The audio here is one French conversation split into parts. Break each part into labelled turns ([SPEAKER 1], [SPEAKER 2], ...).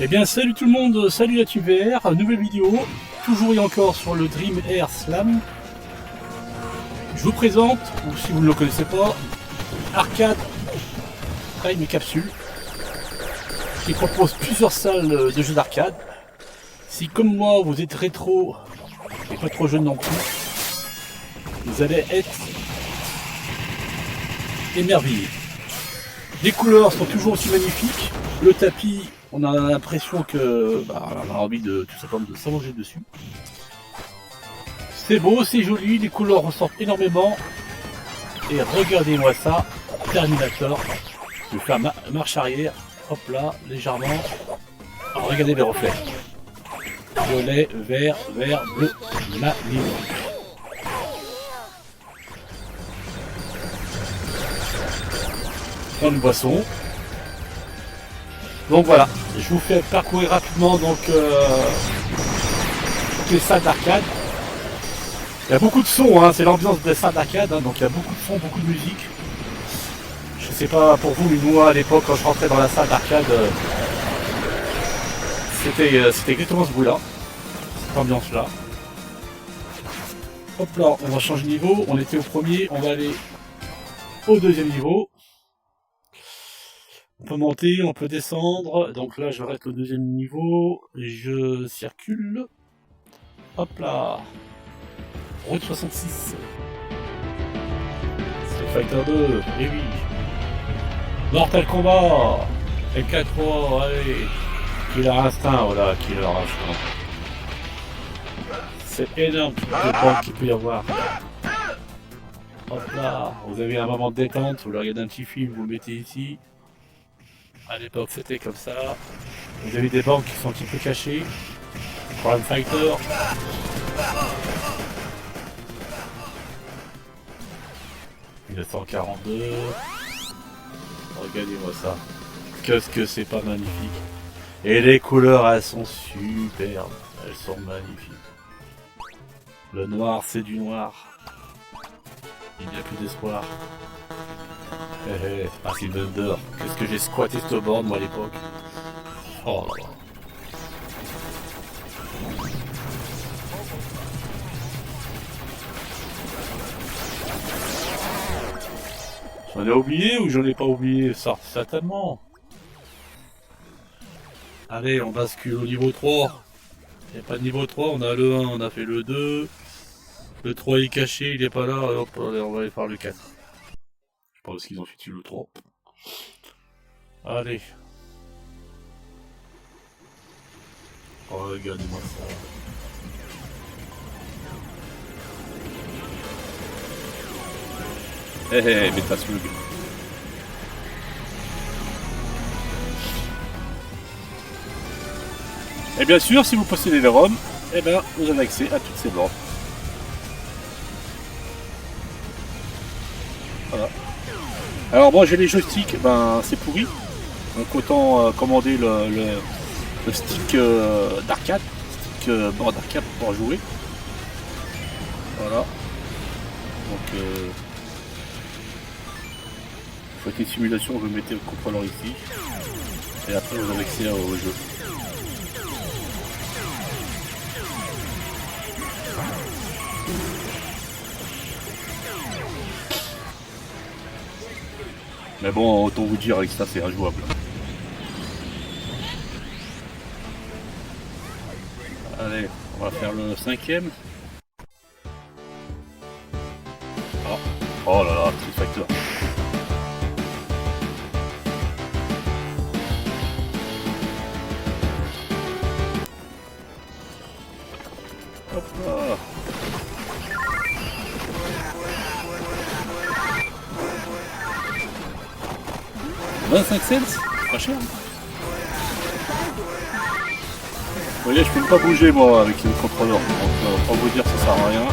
[SPEAKER 1] Eh bien salut tout le monde, salut la TVR, nouvelle vidéo, toujours et encore sur le Dream Air Slam. Je vous présente, ou si vous ne le connaissez pas, Arcade Time et Capsule, qui propose plusieurs salles de jeux d'arcade. Si comme moi vous êtes rétro et pas trop jeune non plus, vous allez être émerveillés. Les couleurs sont toujours aussi magnifiques, le tapis, on a l'impression que on a envie de tout simplement de s'allonger dessus. C'est beau, c'est joli, les couleurs ressortent énormément. Et regardez-moi ça, Terminator. Je vais faire marche arrière, hop là, légèrement. Alors regardez les reflets. Violet, vert, vert, bleu, magnifique. Une boisson. Donc voilà, je vous fais parcourir rapidement donc toutes les salles d'arcade. Il y a beaucoup de sons, hein, c'est l'ambiance des salles d'arcade, hein, donc il y a beaucoup de sons, beaucoup de musique. Je sais pas pour vous, mais moi à l'époque quand je rentrais dans la salle d'arcade, c'était exactement ce bruit-là, cette ambiance-là. Hop là, on va changer de niveau, on était au premier, on va aller au deuxième niveau. On peut monter, on peut descendre, donc là je reste au deuxième niveau, je circule, hop là, Route 66, Street Fighter 2, et oui, Mortal Kombat, MK3, allez, Killer Instinct, voilà, Killer Instinct, c'est énorme le temps qu'il peut y avoir. Hop là, vous avez un moment de détente, vous regardez un petit film, vous le mettez ici. À l'époque c'était comme ça. Vous avez des banques qui sont un petit peu cachées. Crime Fighter. « 1942. Regardez-moi ça. Qu'est-ce que c'est pas magnifique. Et les couleurs elles sont superbes. Elles sont magnifiques. Le noir c'est du noir. Il n'y a plus d'espoir. Ah c'est Thunder, qu'est-ce que j'ai squatté ce board moi à l'époque. Oh là là. J'en ai oublié ou j'en ai pas oublié? Ça, certainement. Allez, on bascule au niveau 3. Il n'y a pas de niveau 3, on a le 1, on a fait le 2. Le 3 est caché, il est pas là, hop, allez, on va aller faire le 4. Je pense qu'ils ont fait le 3. Allez. Oh, regardez-moi ça. Metaslug. Et bien sûr, si vous possédez les ROM, eh ben, vous avez accès à toutes ces bornes. Voilà. Alors moi j'ai les joysticks, ben c'est pourri. Donc autant commander le stick d'arcade, stick board d'arcade pour jouer. Voilà. Donc vous faites une simulation, vous mettez le contrôleur ici. Et après vous avez accès au jeu. Mais bon, autant vous dire avec ça c'est injouable. Allez, on va faire le 5ème. Oh, oh là là, Street Fighter. Hop là. « 25 cents, pas cher. Vous voyez, je peux pas bouger moi avec le contrôleur, donc pour vous dire ça sert à rien.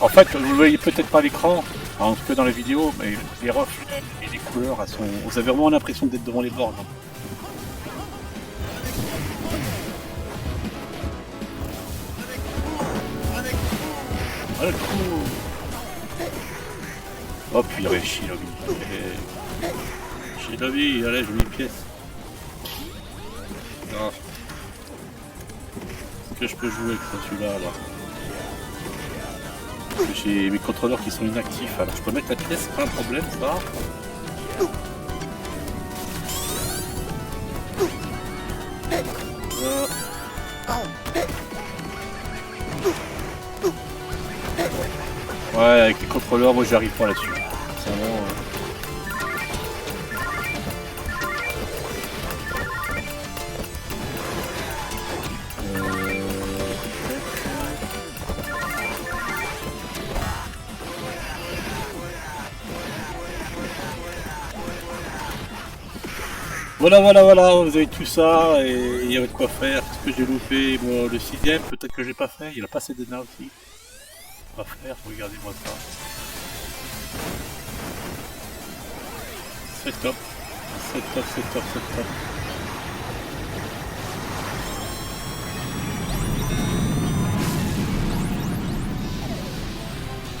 [SPEAKER 1] En fait, vous le voyez peut-être pas à l'écran, en tout cas dans les vidéos, mais les reflets et les couleurs, elles sont... vous avez vraiment l'impression d'être devant les bornes. Ah, le coup. Oh purée, Shinobi. Shinobi, allez, je mets une pièce. Ah. Est-ce que je peux jouer avec celui-là là? J'ai mes contrôleurs qui sont inactifs, alors je peux mettre la pièce, c'est pas un problème ça. Ouais, avec les contrôleurs, moi j'arrive pas là-dessus. C'est vraiment, Voilà, vous avez tout ça et il y avait de quoi faire. Ce que j'ai loupé, bon, le 6ème, peut-être que j'ai pas fait, il a pas assez d'énergie aussi. On va faire, regardez-moi ça. C'est top. C'est top, c'est top, c'est top.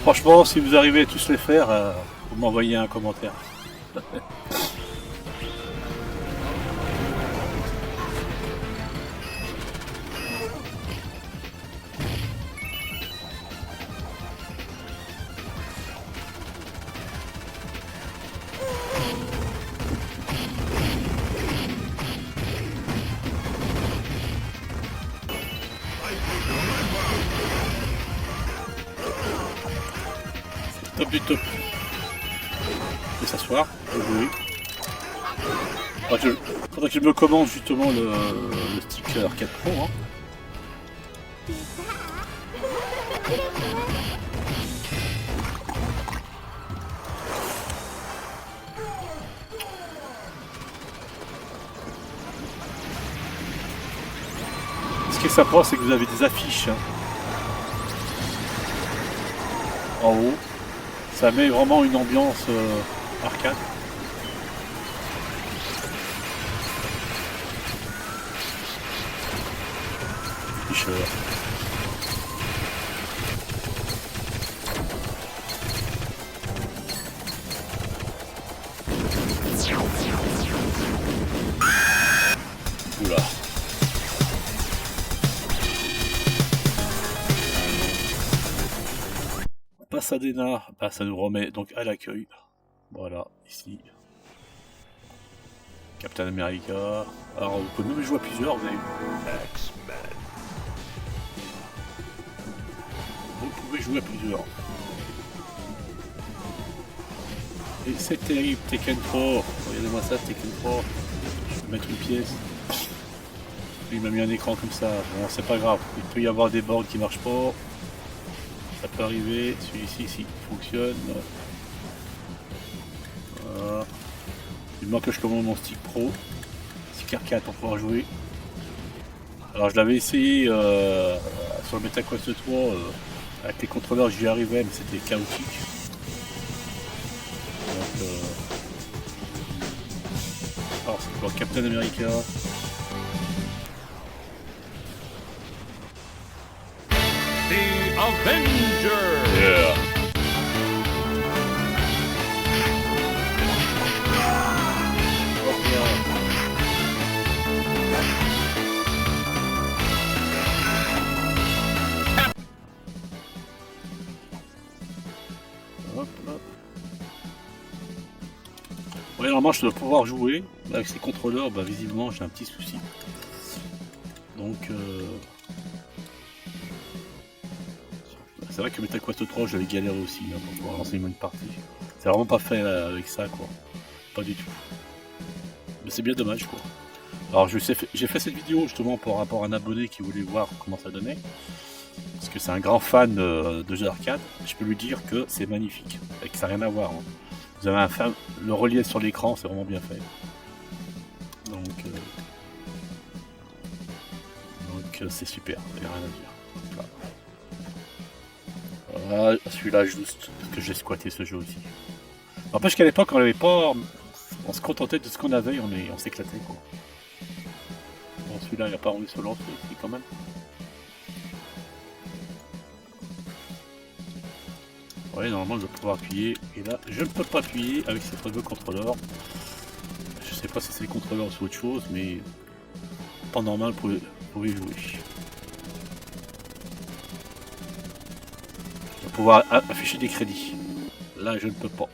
[SPEAKER 1] Franchement, si vous arrivez à tous les faire, vous m'envoyez un commentaire. Top du top. Je vais s'asseoir, je vais jouer. Faudrait que je me commande justement le stick Arcade Pro. Hein. Ce qui est sympa, c'est que vous avez des affiches hein, en haut. Ça met vraiment une ambiance arcade. Tricheur. Oula. Pasadena, bah, ça nous remet donc à l'accueil. Voilà, ici. Captain America. Alors vous pouvez même jouer à plusieurs, vous avez vu. Vous pouvez jouer à plusieurs. Et c'est terrible, Tekken 3. Regardez-moi ça, Tekken 3. Je vais mettre une pièce. Il m'a mis un écran comme ça. Bon, c'est pas grave. Il peut y avoir des bords qui marchent pas. Ça peut arriver. Celui-ci, ici, fonctionne. Voilà. Il manque que je commande mon stick pro. Stick arcade pour pouvoir jouer. Alors je l'avais essayé sur le MetaQuest 3 avec les contrôleurs, j'y arrivais, mais c'était chaotique. Donc, alors c'est quoi, Captain America.
[SPEAKER 2] The Avengers!
[SPEAKER 1] Yeah. Ouais, normalement je dois pouvoir jouer avec ces contrôleurs, bah visiblement j'ai un petit souci. Donc c'est vrai que MetaQuest 3 j'avais galéré aussi hein, pour pouvoir lancer une partie. C'est vraiment pas fait avec ça quoi. Pas du tout. Mais c'est bien dommage quoi. Alors j'ai fait cette vidéo justement par rapport à un abonné qui voulait voir comment ça donnait. Parce que c'est un grand fan de jeux d'arcade. Je peux lui dire que c'est magnifique. Et que ça n'a rien à voir. Hein. Vous avez le relief sur l'écran, c'est vraiment bien fait. Donc c'est super, il n'y a rien à dire. Voilà, celui-là juste, parce que j'ai squatté ce jeu aussi. N'empêche qu'à l'époque, on se contentait de ce qu'on avait et on s'éclatait quoi. Bon, celui-là, il n'a pas envie de se lancer ici quand même. Ouais, normalement je dois pouvoir appuyer. Et là, je ne peux pas appuyer avec ces fameux contrôleurs. Je sais pas si c'est le contrôleur ou c'est autre chose, mais pas normal pour jouer. Je vais pouvoir afficher des crédits. Là, je ne peux pas.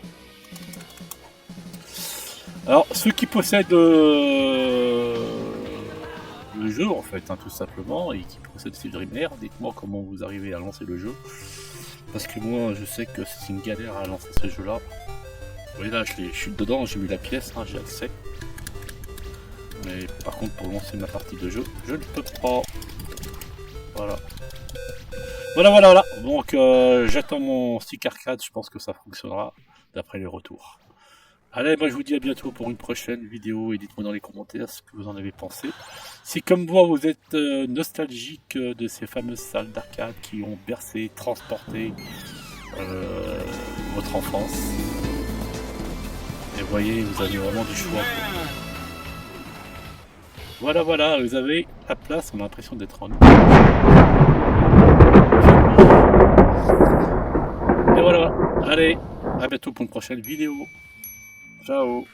[SPEAKER 1] Alors, ceux qui possèdent le jeu, en fait, hein, tout simplement, et qui possèdent ces Dreamhair, dites-moi comment vous arrivez à lancer le jeu. Parce que moi, je sais que c'est une galère à lancer ce jeu-là. Oui, là, je suis dedans, j'ai mis la pièce, hein, j'ai accès. Mais par contre, pour lancer ma partie de jeu, je ne peux pas. Voilà. Voilà. Donc, j'attends mon stick arcade, je pense que ça fonctionnera d'après les retours. Allez, moi je vous dis à bientôt pour une prochaine vidéo et dites-moi dans les commentaires ce que vous en avez pensé. Si comme moi vous êtes nostalgique de ces fameuses salles d'arcade qui ont bercé, transporté votre enfance. Et voyez, vous avez vraiment du choix. Voilà, vous avez la place, on a l'impression d'être en... Et voilà, allez, à bientôt pour une prochaine vidéo. Ciao.